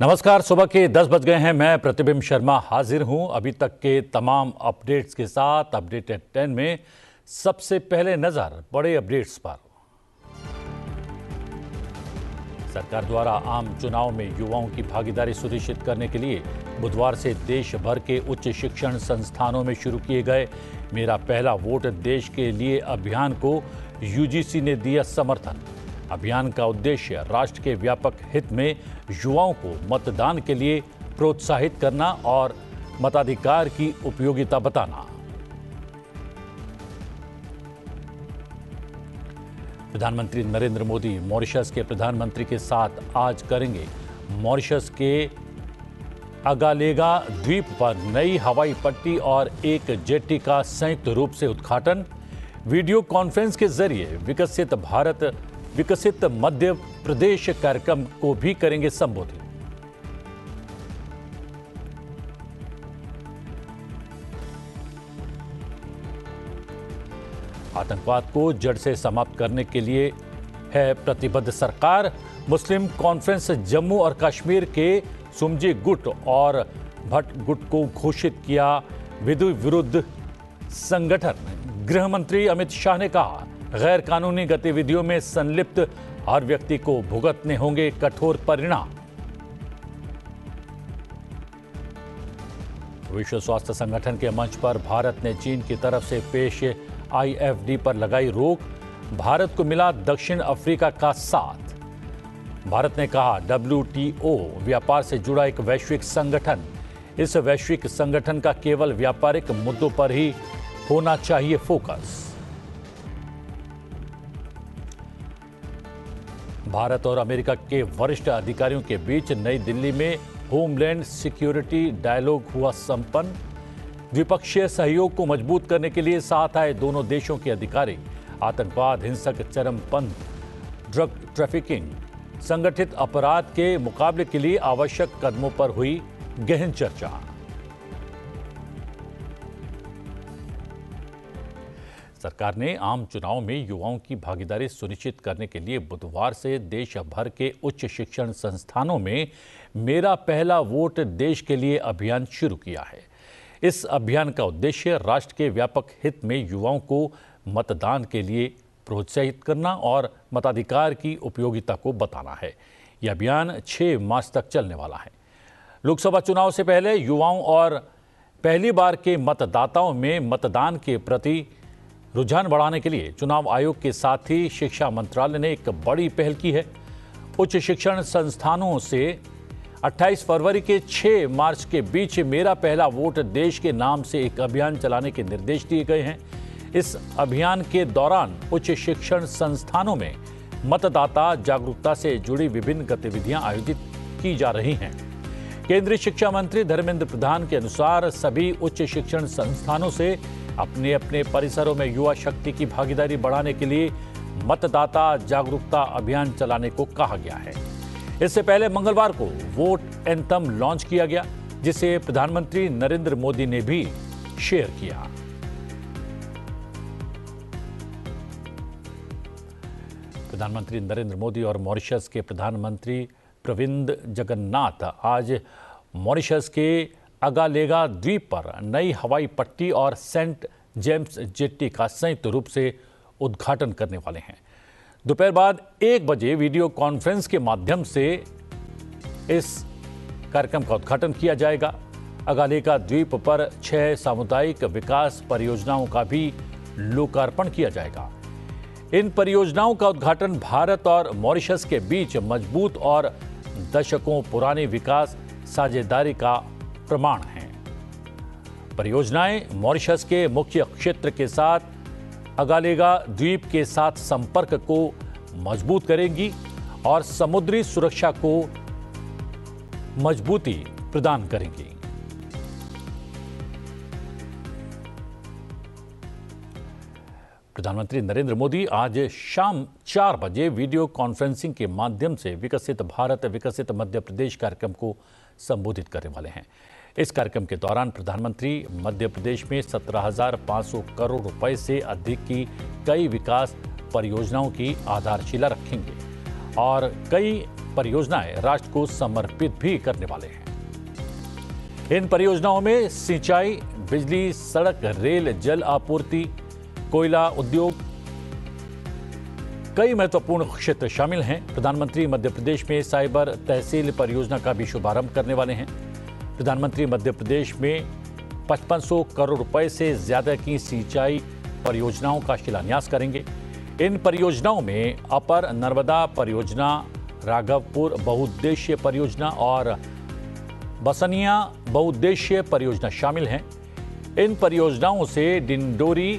नमस्कार, सुबह के 10 बज गए हैं। मैं प्रतिबिंब शर्मा हाजिर हूं अभी तक के तमाम अपडेट्स के साथ। अपडेट एट 10 में सबसे पहले नजर बड़े अपडेट्स पर। सरकार द्वारा आम चुनाव में युवाओं की भागीदारी सुनिश्चित करने के लिए बुधवार से देश भर के उच्च शिक्षण संस्थानों में शुरू किए गए मेरा पहला वोट देश के लिए अभियान को यूजीसी ने दिया समर्थन। अभियान का उद्देश्य राष्ट्र के व्यापक हित में युवाओं को मतदान के लिए प्रोत्साहित करना और मताधिकार की उपयोगिता बताना। प्रधानमंत्री नरेंद्र मोदी मॉरिशस के प्रधानमंत्री के साथ आज करेंगे मॉरिशस के अगालेगा द्वीप पर नई हवाई पट्टी और एक जेट्टी का संयुक्त रूप से उद्घाटन। वीडियो कॉन्फ्रेंस के जरिए विकसित मध्य प्रदेश कार्यक्रम को भी करेंगे संबोधित। आतंकवाद को जड़ से समाप्त करने के लिए है प्रतिबद्ध सरकार। मुस्लिम कॉन्फ्रेंस जम्मू और कश्मीर के सुमजी गुट और भट्ट गुट को घोषित किया विधि विरुद्ध संगठन। गृह मंत्री अमित शाह ने कहा, गैर कानूनी गतिविधियों में संलिप्त हर व्यक्ति को भुगतने होंगे कठोर परिणाम। विश्व स्वास्थ्य संगठन के मंच पर भारत ने चीन की तरफ से पेश आईएफडी पर लगाई रोक। भारत को मिला दक्षिण अफ्रीका का साथ। भारत ने कहा, WTO व्यापार से जुड़ा एक वैश्विक संगठन। इस वैश्विक संगठन का केवल व्यापारिक मुद्दों पर ही होना चाहिए फोकस। भारत और अमेरिका के वरिष्ठ अधिकारियों के बीच नई दिल्ली में होमलैंड सिक्योरिटी डायलॉग हुआ संपन्न। द्विपक्षीय सहयोग को मजबूत करने के लिए साथ आए दोनों देशों के अधिकारी। आतंकवाद, हिंसक चरमपंथ, ड्रग ट्रैफिकिंग, संगठित अपराध के मुकाबले के लिए आवश्यक कदमों पर हुई गहन चर्चा। सरकार ने आम चुनाव में युवाओं की भागीदारी सुनिश्चित करने के लिए बुधवार से देश भर के उच्च शिक्षण संस्थानों में मेरा पहला वोट देश के लिए अभियान शुरू किया है। इस अभियान का उद्देश्य राष्ट्र के व्यापक हित में युवाओं को मतदान के लिए प्रोत्साहित करना और मताधिकार की उपयोगिता को बताना है। यह अभियान 6 मार्च तक चलने वाला है। लोकसभा चुनाव से पहले युवाओं और पहली बार के मतदाताओं में मतदान के प्रति रुझान बढ़ाने के लिए चुनाव आयोग के साथ ही शिक्षा मंत्रालय ने एक बड़ी पहल की है। उच्च शिक्षण संस्थानों से 28 फरवरी के 6 मार्च के बीच मेरा पहला वोट देश के नाम से एक अभियान चलाने के निर्देश दिए गए हैं। इस अभियान के दौरान उच्च शिक्षण संस्थानों में मतदाता जागरूकता से जुड़ी विभिन्न गतिविधियां आयोजित की जा रही हैं। केंद्रीय शिक्षा मंत्री धर्मेंद्र प्रधान के अनुसार सभी उच्च शिक्षण संस्थानों से अपने अपने परिसरों में युवा शक्ति की भागीदारी बढ़ाने के लिए मतदाता जागरूकता अभियान चलाने को कहा गया है। इससे पहले मंगलवार को वोट एंथम लॉन्च किया गया, जिसे प्रधानमंत्री नरेंद्र मोदी ने भी शेयर किया। प्रधानमंत्री नरेंद्र मोदी और मॉरिशस के प्रधानमंत्री प्रविंद जगन्नाथ आज मॉरिशस के अगालेगा द्वीप पर नई हवाई पट्टी और सेंट जेम्स जेट्टी का संयुक्त रूप से उद्घाटन करने वाले हैं। दोपहर बाद 1 बजे वीडियो कॉन्फ्रेंस के माध्यम से इस कार्यक्रम का उद्घाटन किया जाएगा। अगालेगा द्वीप पर 6 सामुदायिक विकास परियोजनाओं का भी लोकार्पण किया जाएगा। इन परियोजनाओं का उद्घाटन भारत और मॉरिशस के बीच मजबूत और दशकों पुरानी विकास साझेदारी का प्रमाण है। परियोजनाएं मॉरिशस के मुख्य क्षेत्र के साथ अगालेगा द्वीप के साथ संपर्क को मजबूत करेंगी और समुद्री सुरक्षा को मजबूती प्रदान करेंगी। प्रधानमंत्री नरेंद्र मोदी आज शाम 4 बजे वीडियो कॉन्फ्रेंसिंग के माध्यम से विकसित भारत विकसित मध्य प्रदेश कार्यक्रम को संबोधित करने वाले हैं। इस कार्यक्रम के दौरान प्रधानमंत्री मध्य प्रदेश में 17,500 करोड़ रुपए से अधिक की कई विकास परियोजनाओं की आधारशिला रखेंगे और कई परियोजनाएं राष्ट्र को समर्पित भी करने वाले हैं। इन परियोजनाओं में सिंचाई, बिजली, सड़क, रेल, जल आपूर्ति, कोयला उद्योग, कई महत्वपूर्ण क्षेत्र शामिल हैं। प्रधानमंत्री मध्य प्रदेश में साइबर तहसील परियोजना का भी शुभारंभ करने वाले हैं। प्रधानमंत्री मध्य प्रदेश में 5500 करोड़ रुपए से ज्यादा की सिंचाई परियोजनाओं का शिलान्यास करेंगे। इन परियोजनाओं में अपर नर्मदा परियोजना, राघवपुर बहुउद्देशीय परियोजना और बसनिया बहुउद्देशीय परियोजना शामिल हैं। इन परियोजनाओं से डिंडोरी,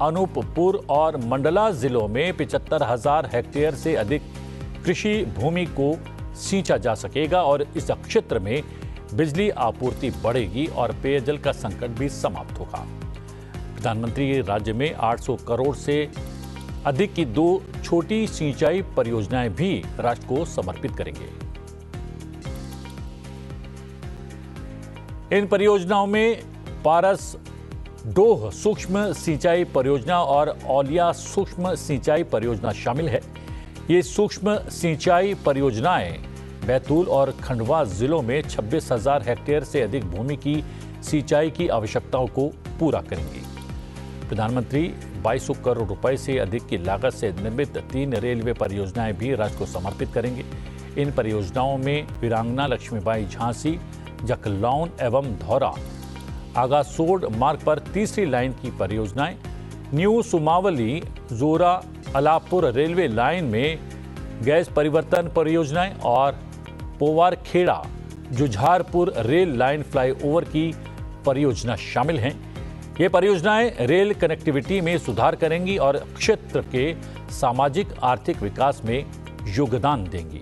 अनूपपुर और मंडला जिलों में 75,000 हेक्टेयर से अधिक कृषि भूमि को सींचा जा सकेगा और इस क्षेत्र में बिजली आपूर्ति बढ़ेगी और पेयजल का संकट भी समाप्त होगा। प्रधानमंत्री राज्य में 800 करोड़ से अधिक की 2 छोटी सिंचाई परियोजनाएं भी राष्ट्र को समर्पित करेंगे। इन परियोजनाओं में पारस डोह सूक्ष्म सिंचाई परियोजना और औलिया सूक्ष्म सिंचाई परियोजना शामिल है। ये सूक्ष्म सिंचाई परियोजनाएं बैतूल और खंडवा जिलों में 26,000 हेक्टेयर से अधिक भूमि की सिंचाई की आवश्यकताओं को पूरा करेंगी। प्रधानमंत्री 2200 करोड़ रुपए से अधिक की लागत से निर्मित 3 रेलवे परियोजनाएं भी राष्ट्र को समर्पित करेंगे। इन परियोजनाओं में वीरांगना लक्ष्मीबाई झांसी, जखलौन एवं धौरा आगासोड मार्ग पर तीसरी लाइन की परियोजनाएं, न्यू सुमावली जोरा अलापुर रेलवे लाइन में गैस परिवर्तन परियोजनाएं और पोवारखेड़ा जुझारपुर रेल लाइन फ्लाईओवर की परियोजना शामिल हैं। ये परियोजनाएं रेल कनेक्टिविटी में सुधार करेंगी और क्षेत्र के सामाजिक आर्थिक विकास में योगदान देंगी।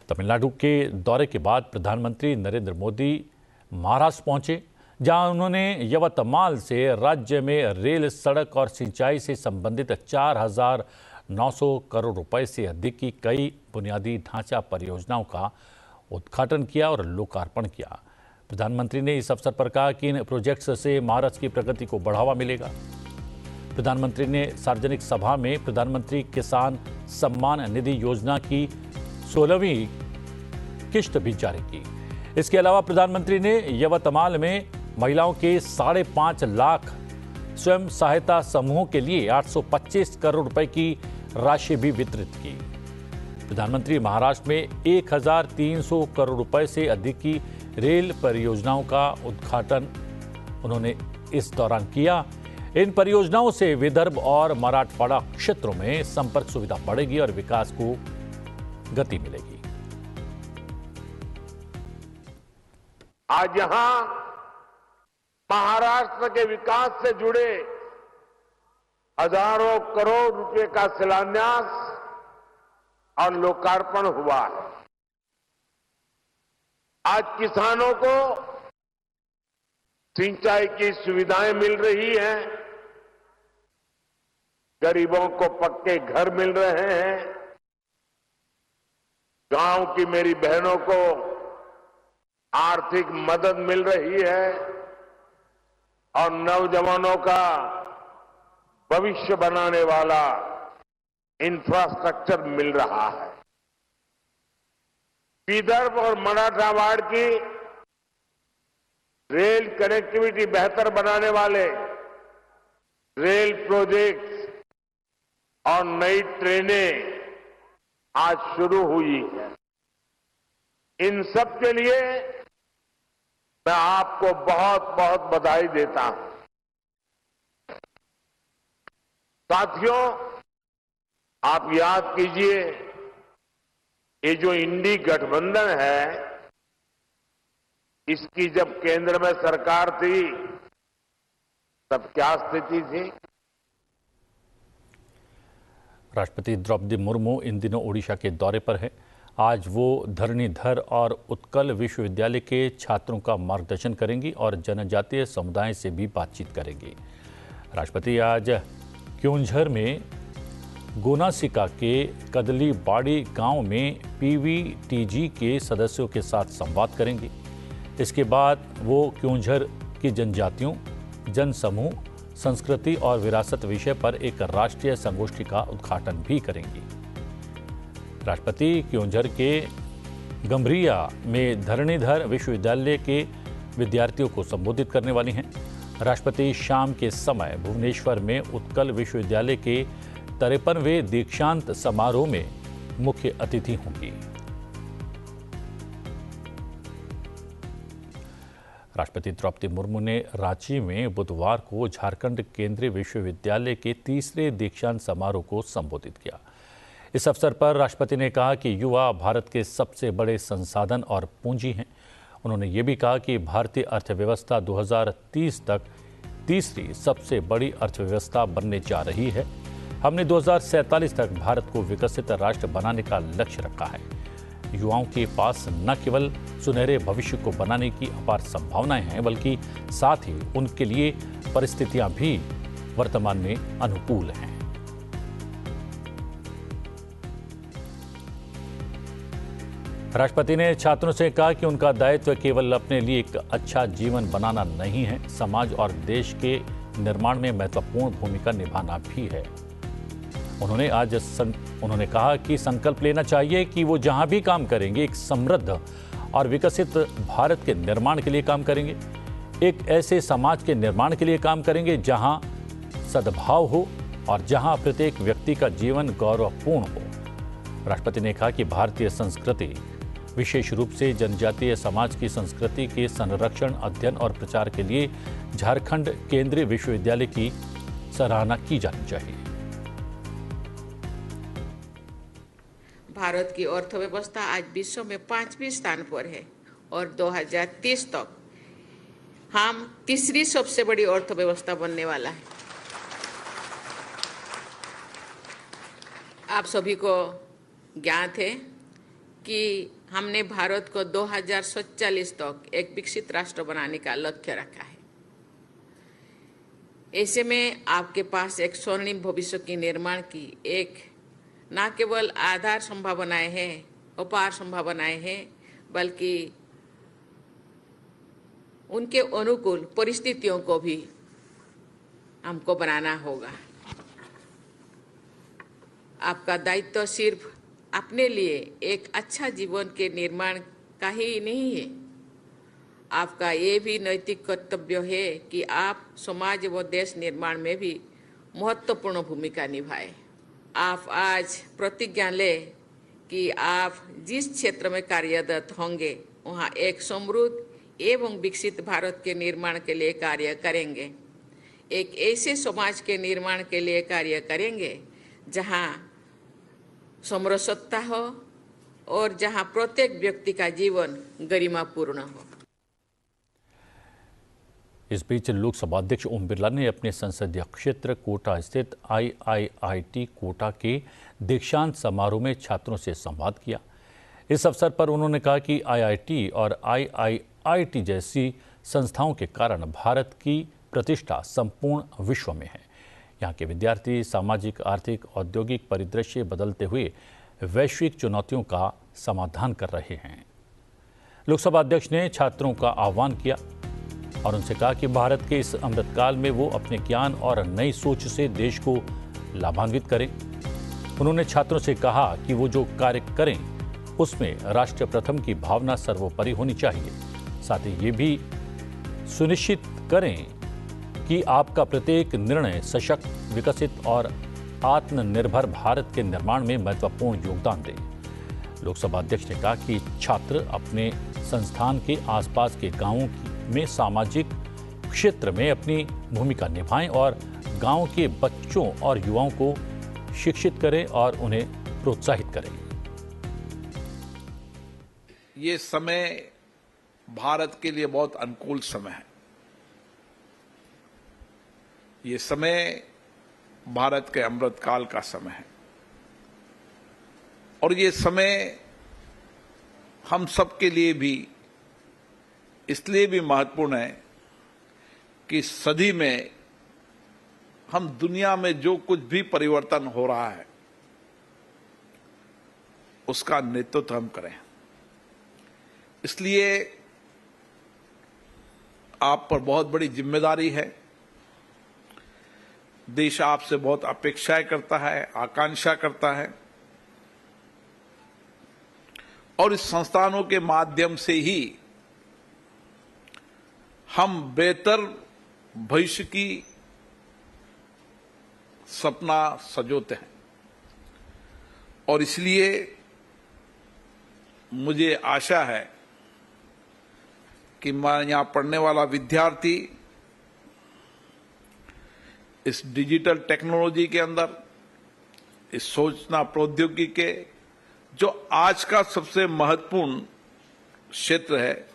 तमिलनाडु के दौरे के बाद प्रधानमंत्री नरेंद्र मोदी महाराष्ट्र पहुंचे, जहां उन्होंने यवतमाल से राज्य में रेल, सड़क और सिंचाई से संबंधित 4,900 करोड़ रुपए से अधिक की कई बुनियादी ढांचा परियोजनाओं का उद्घाटन किया और लोकार्पण किया। प्रधानमंत्री ने इस अवसर पर कहा कि इन प्रोजेक्ट्स से महाराष्ट्र की प्रगति को बढ़ावा मिलेगा। प्रधानमंत्री ने सार्वजनिक सभा में प्रधानमंत्री किसान सम्मान निधि योजना की 16वीं किश्त भी जारी की। इसके अलावा प्रधानमंत्री ने यवतमाल में महिलाओं के 5.5 लाख स्वयं सहायता समूहों के लिए 825 करोड़ रुपए की राशि भी वितरित की। प्रधानमंत्री महाराष्ट्र में 1,300 करोड़ रुपए से अधिक की रेल परियोजनाओं का उद्घाटन उन्होंने इस दौरान किया। इन परियोजनाओं से विदर्भ और मराठवाड़ा क्षेत्रों में संपर्क सुविधा बढ़ेगी और विकास को गति मिलेगी। आज यहां महाराष्ट्र के विकास से जुड़े हजारों करोड़ रुपए का शिलान्यास और लोकार्पण हुआ है। आज किसानों को सिंचाई की सुविधाएं मिल रही हैं, गरीबों को पक्के घर मिल रहे हैं, गांव की मेरी बहनों को आर्थिक मदद मिल रही है और नौजवानों का भविष्य बनाने वाला इंफ्रास्ट्रक्चर मिल रहा है। विदर्भ और मराठवाड़ की रेल कनेक्टिविटी बेहतर बनाने वाले रेल प्रोजेक्ट्स और नई ट्रेनें आज शुरू हुई है। इन सब के लिए मैं आपको बहुत बहुत बधाई देता हूं। साथियों, आप याद कीजिए, ये जो इंडी गठबंधन है, इसकी जब केंद्र में सरकार थी तब क्या स्थिति थी? राष्ट्रपति द्रौपदी मुर्मू इन दिनों ओडिशा के दौरे पर हैं। आज वो धरणीधर और उत्कल विश्वविद्यालय के छात्रों का मार्गदर्शन करेंगी और जनजातीय समुदाय से भी बातचीत करेंगी। राष्ट्रपति आज क्योंझर में गोनासिका के कदलीबाड़ी गांव में पीवीटीजी के सदस्यों के साथ संवाद करेंगे। इसके बाद वो क्योंझर की जनजातियों, जनसमूह, संस्कृति और विरासत विषय पर एक राष्ट्रीय संगोष्ठी का उद्घाटन भी करेंगी। राष्ट्रपति क्योंझर के गंभीरिया में धरणीधर विश्वविद्यालय के विद्यार्थियों को संबोधित करने वाली हैं। राष्ट्रपति शाम के समय भुवनेश्वर में उत्कल विश्वविद्यालय के 53वें दीक्षांत समारोह में मुख्य अतिथि होंगी। राष्ट्रपति द्रौपदी मुर्मू ने रांची में बुधवार को झारखंड केंद्रीय विश्वविद्यालय के 3रे दीक्षांत समारोह को संबोधित किया। इस अवसर पर राष्ट्रपति ने कहा कि युवा भारत के सबसे बड़े संसाधन और पूंजी हैं। उन्होंने ये भी कहा कि भारतीय अर्थव्यवस्था 2030 तक तीसरी सबसे बड़ी अर्थव्यवस्था बनने जा रही है। हमने 2047 तक भारत को विकसित राष्ट्र बनाने का लक्ष्य रखा है। युवाओं के पास न केवल सुनहरे भविष्य को बनाने की अपार संभावनाएं हैं, बल्कि साथ ही उनके लिए परिस्थितियां भी वर्तमान में अनुकूल हैं। राष्ट्रपति ने छात्रों से कहा कि उनका दायित्व केवल अपने लिए एक अच्छा जीवन बनाना नहीं है, समाज और देश के निर्माण में महत्वपूर्ण भूमिका निभाना भी है। उन्होंने कहा कि संकल्प लेना चाहिए कि वो जहां भी काम करेंगे एक समृद्ध और विकसित भारत के निर्माण के लिए काम करेंगे, एक ऐसे समाज के निर्माण के लिए काम करेंगे जहां सद्भाव हो और जहां प्रत्येक व्यक्ति का जीवन गौरवपूर्ण हो। राष्ट्रपति ने कहा कि भारतीय संस्कृति, विशेष रूप से जनजातीय समाज की संस्कृति के संरक्षण, अध्ययन और प्रचार के लिए झारखंड केंद्रीय विश्वविद्यालय की सराहना की जानी चाहिए। भारत की अर्थव्यवस्था आज विश्व में 5वें स्थान पर है और 2030 तक हम तीसरी सबसे बड़ी अर्थव्यवस्था बनने वाला है। आप सभी को ज्ञात है कि हमने भारत को 2047 तक एक विकसित राष्ट्र बनाने का लक्ष्य रखा है। ऐसे में आपके पास एक स्वर्णिम भविष्य के निर्माण की एक न केवल आधार संभावनाएं हैं, अपार संभावनाएं हैं, बल्कि उनके अनुकूल परिस्थितियों को भी हमको बनाना होगा। आपका दायित्व सिर्फ अपने लिए एक अच्छा जीवन के निर्माण का ही नहीं है, आपका ये भी नैतिक कर्तव्य है कि आप समाज व देश निर्माण में भी महत्वपूर्ण भूमिका निभाएं। आप आज प्रतिज्ञा लें कि आप जिस क्षेत्र में कार्यरत होंगे वहाँ एक समृद्ध एवं विकसित भारत के निर्माण के लिए कार्य करेंगे, एक ऐसे समाज के निर्माण के लिए कार्य करेंगे जहाँ समरसता हो और जहां प्रत्येक व्यक्ति का जीवन गरिमापूर्ण हो। इस बीच लोकसभा अध्यक्ष ओम बिरला ने अपने संसदीय क्षेत्र कोटा स्थित IIIT कोटा के दीक्षांत समारोह में छात्रों से संवाद किया। इस अवसर पर उन्होंने कहा कि IIT और IIIT जैसी संस्थाओं के कारण भारत की प्रतिष्ठा संपूर्ण विश्व में है। यहाँ के विद्यार्थी सामाजिक, आर्थिक, औद्योगिक परिदृश्य बदलते हुए वैश्विक चुनौतियों का समाधान कर रहे हैं। लोकसभा अध्यक्ष ने छात्रों का आह्वान किया और उनसे कहा कि भारत के इस अमृतकाल में वो अपने ज्ञान और नई सोच से देश को लाभान्वित करें। उन्होंने छात्रों से कहा कि वो जो कार्य करें उसमें राष्ट्र प्रथम की भावना सर्वोपरि होनी चाहिए। साथ ही ये भी सुनिश्चित करें कि आपका प्रत्येक निर्णय सशक्त, विकसित और आत्मनिर्भर भारत के निर्माण में महत्वपूर्ण योगदान दे। लोकसभा अध्यक्ष ने कहा कि छात्र अपने संस्थान के आसपास के गांवों में सामाजिक क्षेत्र में अपनी भूमिका निभाएं और गांव के बच्चों और युवाओं को शिक्षित करें और उन्हें प्रोत्साहित करें। ये समय भारत के लिए बहुत अनुकूल समय है। ये समय भारत के अमृतकाल का समय है और ये समय हम सबके लिए भी इसलिए भी महत्वपूर्ण है कि सदी में हम दुनिया में जो कुछ भी परिवर्तन हो रहा है उसका नेतृत्व हम करें। इसलिए आप पर बहुत बड़ी जिम्मेदारी है देश आपसे बहुत अपेक्षाएं करता है, आकांक्षा करता है, और इस संस्थानों के माध्यम से ही हम बेहतर भविष्य की सपना सजोते हैं। और इसलिए मुझे आशा है कि मैं यहां पढ़ने वाला विद्यार्थी इस डिजिटल टेक्नोलॉजी के अंदर, इस सूचना प्रौद्योगिकी के जो आज का सबसे महत्वपूर्ण क्षेत्र है,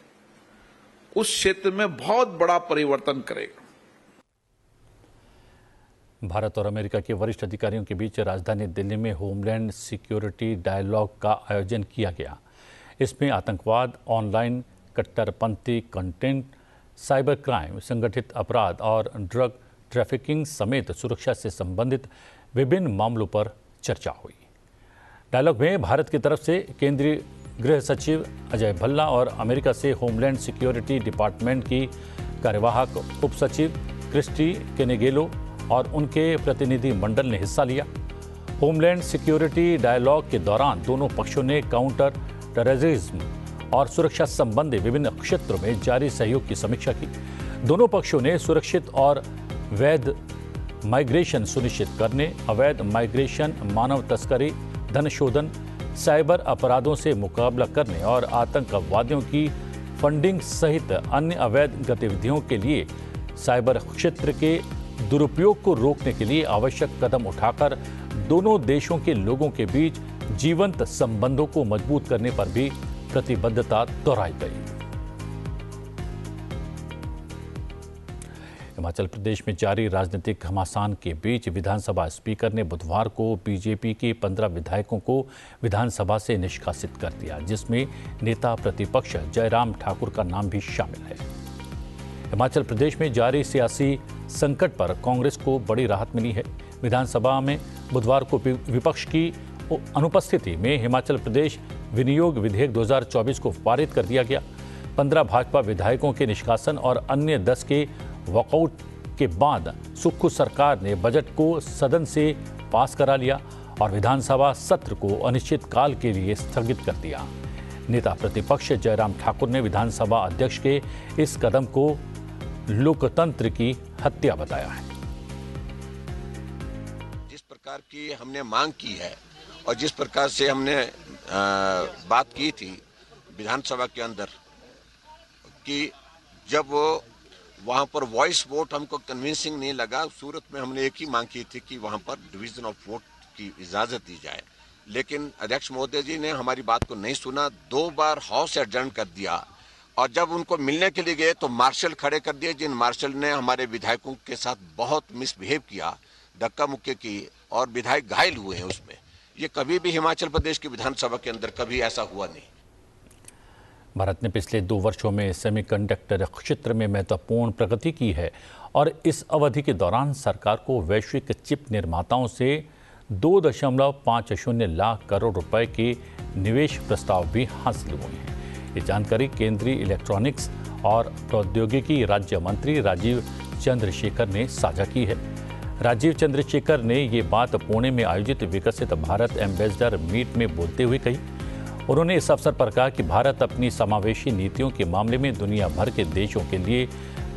उस क्षेत्र में बहुत बड़ा परिवर्तन करेगा। भारत और अमेरिका के वरिष्ठ अधिकारियों के बीच राजधानी दिल्ली में होमलैंड सिक्योरिटी डायलॉग का आयोजन किया गया। इसमें आतंकवाद, ऑनलाइन कट्टरपंथी कंटेंट, साइबर क्राइम, संगठित अपराध और ड्रग ट्रैफिकिंग समेत सुरक्षा से संबंधित विभिन्न मामलों पर चर्चा हुई। डायलॉग में भारत की तरफ से केंद्रीय गृह सचिव अजय भल्ला और अमेरिका से होमलैंड सिक्योरिटी डिपार्टमेंट की कार्यवाहक उप सचिव क्रिस्टी केनेगेलो और उनके प्रतिनिधि मंडल ने हिस्सा लिया। होमलैंड सिक्योरिटी डायलॉग के दौरान दोनों पक्षों ने काउंटर टेररिज्म और सुरक्षा संबंधी विभिन्न क्षेत्रों में जारी सहयोग की समीक्षा की। दोनों पक्षों ने सुरक्षित और वैध माइग्रेशन सुनिश्चित करने, अवैध माइग्रेशन, मानव तस्करी, धन शोधन, साइबर अपराधों से मुकाबला करने और आतंकवादियों की फंडिंग सहित अन्य अवैध गतिविधियों के लिए साइबर क्षेत्र के दुरुपयोग को रोकने के लिए आवश्यक कदम उठाकर दोनों देशों के लोगों के बीच जीवंत संबंधों को मजबूत करने पर भी प्रतिबद्धता दोहराई गई। हिमाचल प्रदेश में जारी राजनीतिक घमासान के बीच विधानसभा स्पीकर ने बुधवार को बीजेपी के 15 विधायकों को विधानसभा से निष्कासित कर दिया, जिसमें नेता प्रतिपक्ष जयराम ठाकुर का नाम भी शामिल है। हिमाचल प्रदेश में जारी सियासी संकट पर कांग्रेस को बड़ी राहत मिली है। विधानसभा में बुधवार को विपक्ष की अनुपस्थिति में हिमाचल प्रदेश विनियोग विधेयक 2024 को पारित कर दिया गया। 15 भाजपा विधायकों के निष्कासन और अन्य 10 के वॉकआउट के बाद सुक्खू सरकार ने बजट को सदन से पास करा लिया और विधानसभा सत्र को अनिश्चितकाल के लिए स्थगित कर दिया। नेता प्रतिपक्ष जयराम ठाकुर ने विधानसभा अध्यक्ष के इस कदम को लोकतंत्र की हत्या बताया है। जिस प्रकार की हमने मांग की है और जिस प्रकार से हमने बात की थी विधानसभा के अंदर कि जब वहां पर वॉइस वोट हमको कन्विंसिंग नहीं लगा, सूरत में हमने एक ही मांग की थी कि वहां पर डिवीजन ऑफ वोट की इजाजत दी जाए, लेकिन अध्यक्ष महोदय जी ने हमारी बात को नहीं सुना। 2 बार हाउस एडजर्न कर दिया और जब उनको मिलने के लिए गए तो मार्शल खड़े कर दिए, जिन मार्शल ने हमारे विधायकों के साथ बहुत मिसबिहेव किया, धक्का मुक्की की और विधायक घायल हुए हैं उसमें। ये कभी भी हिमाचल प्रदेश की विधानसभा के अंदर कभी ऐसा हुआ नहीं। भारत ने पिछले 2 वर्षों में सेमीकंडक्टर क्षेत्र में महत्वपूर्ण प्रगति की है और इस अवधि के दौरान सरकार को वैश्विक चिप निर्माताओं से 2.50 लाख करोड़ रुपए के निवेश प्रस्ताव भी हासिल हुए हैं। ये जानकारी केंद्रीय इलेक्ट्रॉनिक्स और प्रौद्योगिकी राज्य मंत्री राजीव चंद्रशेखर ने साझा की है। राजीव चंद्रशेखर ने ये बात पुणे में आयोजित विकसित भारत एम्बेसडर मीट में बोलते हुए कही। उन्होंने इस अवसर पर कहा कि भारत अपनी समावेशी नीतियों के मामले में दुनिया भर के देशों के लिए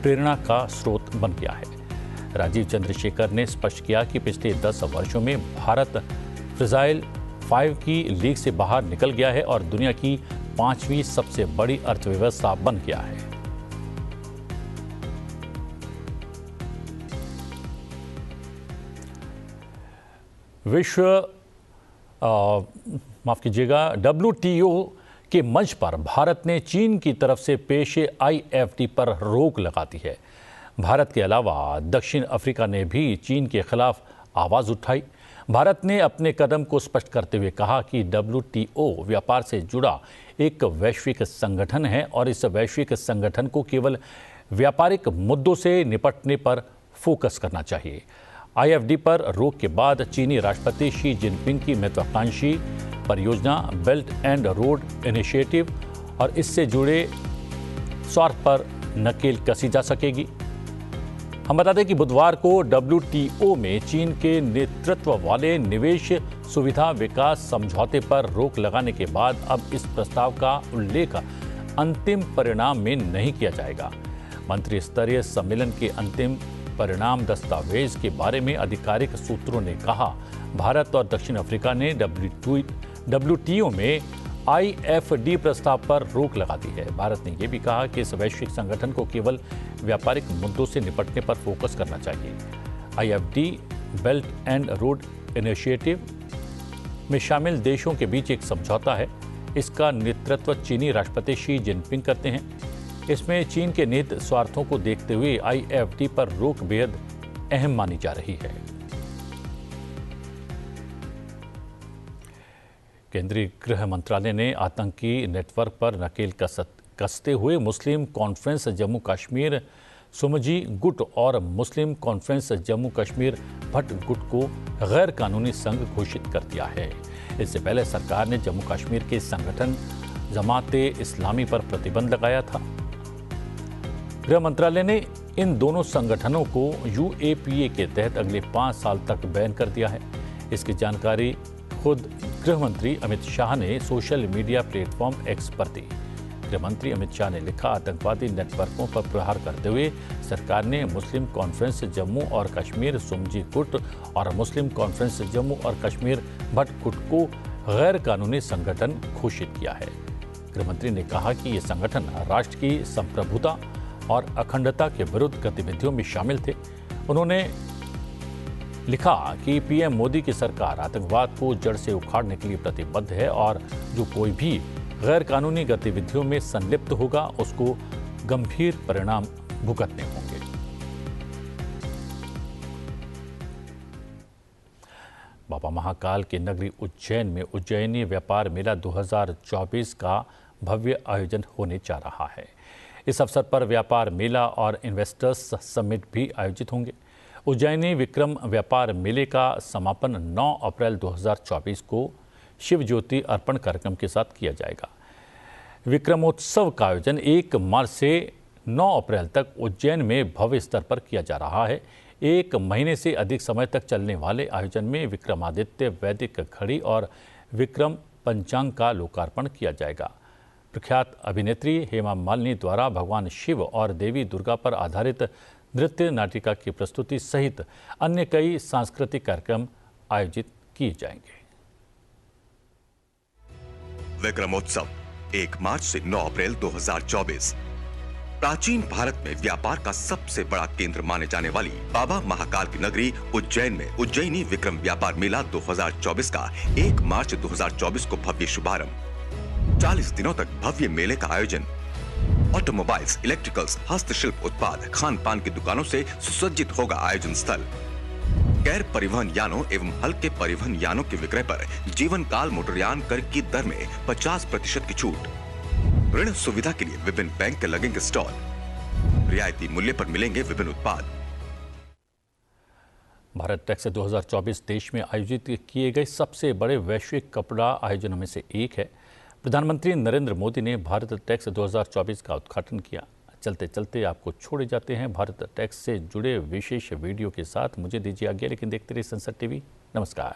प्रेरणा का स्रोत बन गया है। राजीव चंद्रशेखर ने स्पष्ट किया कि पिछले 10 वर्षों में भारत फ्रजाइल 5 की लीग से बाहर निकल गया है और दुनिया की 5वीं सबसे बड़ी अर्थव्यवस्था बन गया है। विश्व माफ कीजिएगा WTO के मंच पर भारत ने चीन की तरफ से पेश IFT पर रोक लगा दी है। भारत के अलावा दक्षिण अफ्रीका ने भी चीन के खिलाफ आवाज़ उठाई। भारत ने अपने कदम को स्पष्ट करते हुए कहा कि WTO व्यापार से जुड़ा एक वैश्विक संगठन है और इस वैश्विक संगठन को केवल व्यापारिक मुद्दों से निपटने पर फोकस करना चाहिए। IFD पर रोक के बाद चीनी राष्ट्रपति शी जिनपिंग की महत्वाकांक्षी परियोजना बेल्ट एंड रोड इनिशिएटिव और इससे जुड़े स्वार्थ पर नकेल कसी जा सकेगी। हम बता दें कि बुधवार को WTO में चीन के नेतृत्व वाले निवेश सुविधा विकास समझौते पर रोक लगाने के बाद अब इस प्रस्ताव का उल्लेख अंतिम परिणाम में नहीं किया जाएगा। मंत्री स्तरीय सम्मेलन के अंतिम परिणाम दस्तावेज के बारे में आधिकारिक सूत्रों ने कहा, भारत और दक्षिण अफ्रीका ने WTO में IFD प्रस्ताव पर रोक लगा दी है। भारत ने यह भी कहा कि इस वैश्विक संगठन को केवल व्यापारिक मुद्दों से निपटने पर फोकस करना चाहिए। IFD belt and road initiative में शामिल देशों के बीच एक समझौता है। इसका नेतृत्व चीनी राष्ट्रपति शी जिनपिंग करते हैं। इसमें चीन के निहित स्वार्थों को देखते हुए IFD पर रोक बेहद अहम मानी जा रही है। केंद्रीय गृह मंत्रालय ने आतंकी नेटवर्क पर नकेल कसते हुए मुस्लिम कॉन्फ्रेंस जम्मू कश्मीर सुमजी गुट और मुस्लिम कॉन्फ्रेंस जम्मू कश्मीर भट्ट गुट को गैर कानूनी संघ घोषित कर दिया है। इससे पहले सरकार ने जम्मू कश्मीर के संगठन जमाते इस्लामी पर प्रतिबंध लगाया था। गृह मंत्रालय ने इन दोनों संगठनों को UAPA के तहत अगले 5 साल तक बैन कर दिया है। इसकी जानकारी खुद गृह मंत्री अमित शाह ने सोशल मीडिया प्लेटफॉर्म X पर दी। गृह मंत्री अमित शाह ने लिखा, आतंकवादी नेटवर्कों पर प्रहार करते हुए सरकार ने मुस्लिम कॉन्फ्रेंस जम्मू और कश्मीर सुमजी गुट और मुस्लिम कॉन्फ्रेंस जम्मू और कश्मीर भट्ट गुट को गैर कानूनी संगठन घोषित किया है। गृह मंत्री ने कहा कि ये संगठन राष्ट्र की संप्रभुता और अखंडता के विरुद्ध गतिविधियों में शामिल थे। उन्होंने लिखा कि PM मोदी की सरकार आतंकवाद को जड़ से उखाड़ने के लिए प्रतिबद्ध है और जो कोई भी गैर कानूनी गतिविधियों में संलिप्त होगा उसको गंभीर परिणाम भुगतने होंगे। बाबा महाकाल की नगरी उज्जैन में उज्जैनी व्यापार मेला 2024 का भव्य आयोजन होने जा रहा है। इस अवसर पर व्यापार मेला और इन्वेस्टर्स समिट भी आयोजित होंगे। उज्जैनी विक्रम व्यापार मेले का समापन 9 अप्रैल 2024 को शिव ज्योति अर्पण कार्यक्रम के साथ किया जाएगा। विक्रमोत्सव का आयोजन 1 मार्च से 9 अप्रैल तक उज्जैन में भव्य स्तर पर किया जा रहा है। 1 महीने से अधिक समय तक चलने वाले आयोजन में विक्रमादित्य वैदिक घड़ी और विक्रम पंचांग का लोकार्पण किया जाएगा। प्रख्यात अभिनेत्री हेमा मालिनी द्वारा भगवान शिव और देवी दुर्गा पर आधारित नृत्य नाटिका की प्रस्तुति सहित अन्य कई सांस्कृतिक कार्यक्रम आयोजित किए जाएंगे। विक्रमोत्सव 1 मार्च से 9 अप्रैल 2024। प्राचीन भारत में व्यापार का सबसे बड़ा केंद्र माने जाने वाली बाबा महाकाल की नगरी उज्जैन में उज्जैनी विक्रम व्यापार मेला 2024 का 1 मार्च 2024 को भव्य शुभारंभ। 40 दिनों तक भव्य मेले का आयोजन ऑटोमोबाइल्स, इलेक्ट्रिकल्स, हस्तशिल्प उत्पाद, खान पान की दुकानों से सुसज्जित होगा आयोजन स्थल। गैर परिवहन यानों एवं हल्के परिवहन यानों के विक्रय पर जीवन काल मोटरयान कर की दर में 50% की छूट। ऋण सुविधा के लिए विभिन्न बैंक के लगेंगे स्टॉल। रियायती मूल्य पर मिलेंगे विभिन्न उत्पाद। भारत टेक्स 2024 देश में आयोजित किए गए सबसे बड़े वैश्विक कपड़ा आयोजनों में से एक है। प्रधानमंत्री नरेंद्र मोदी ने भारत टेक्स 2024 का उद्घाटन किया। चलते चलते आपको छोड़े जाते हैं भारत टेक्स से जुड़े विशेष वीडियो के साथ। मुझे दीजिए आज्ञा, लेकिन देखते रहिए संसद टीवी। नमस्कार।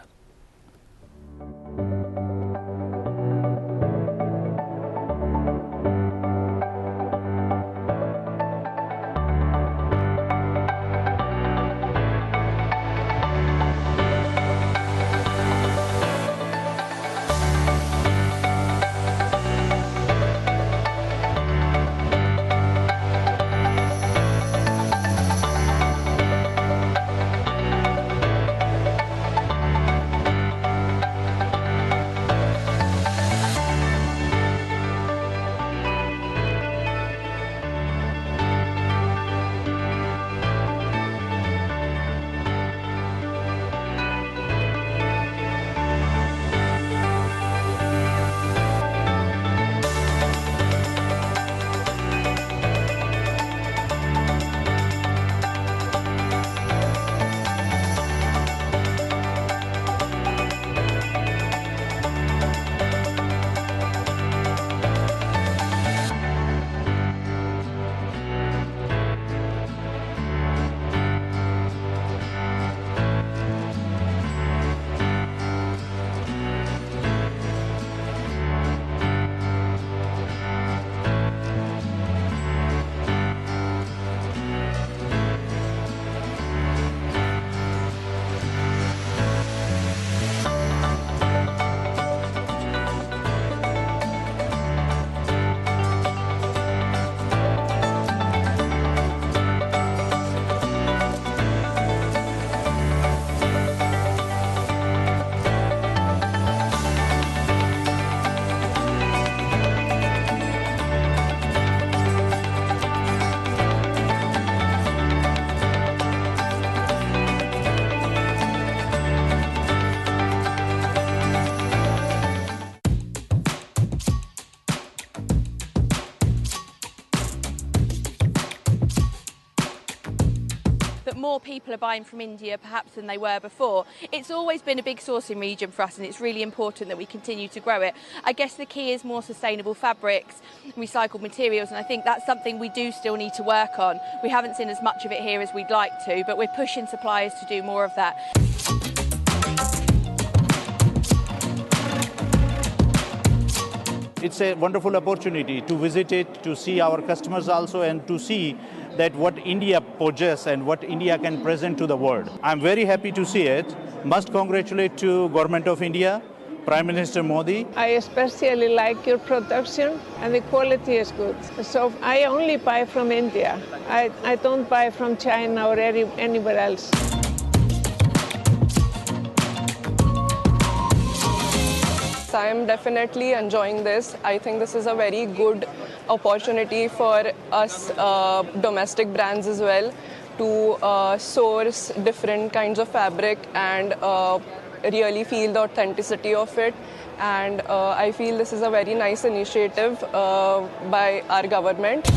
more people are buying from India perhaps than they were before. It's always been a big sourcing region for us, and it's really important that we continue to grow it. I guess the key is more sustainable fabrics, recycled materials, and I think that's something we do still need to work on. We haven't seen as much of it here as we'd like to, but we're pushing suppliers to do more of that. It's a wonderful opportunity to visit it, to see our customers also, and to see that what India possesses and what India can present to the world. I'm very happy to see it. Must congratulate to Government of India, Prime Minister Modi. I especially like your production and the quality is good. So I only buy from India. I don't buy from China or anywhere else. I'm definitely enjoying this. I think this is a very good opportunity for us domestic brands as well to source different kinds of fabric and really feel the authenticity of it. And I feel this is a very nice initiative by our government.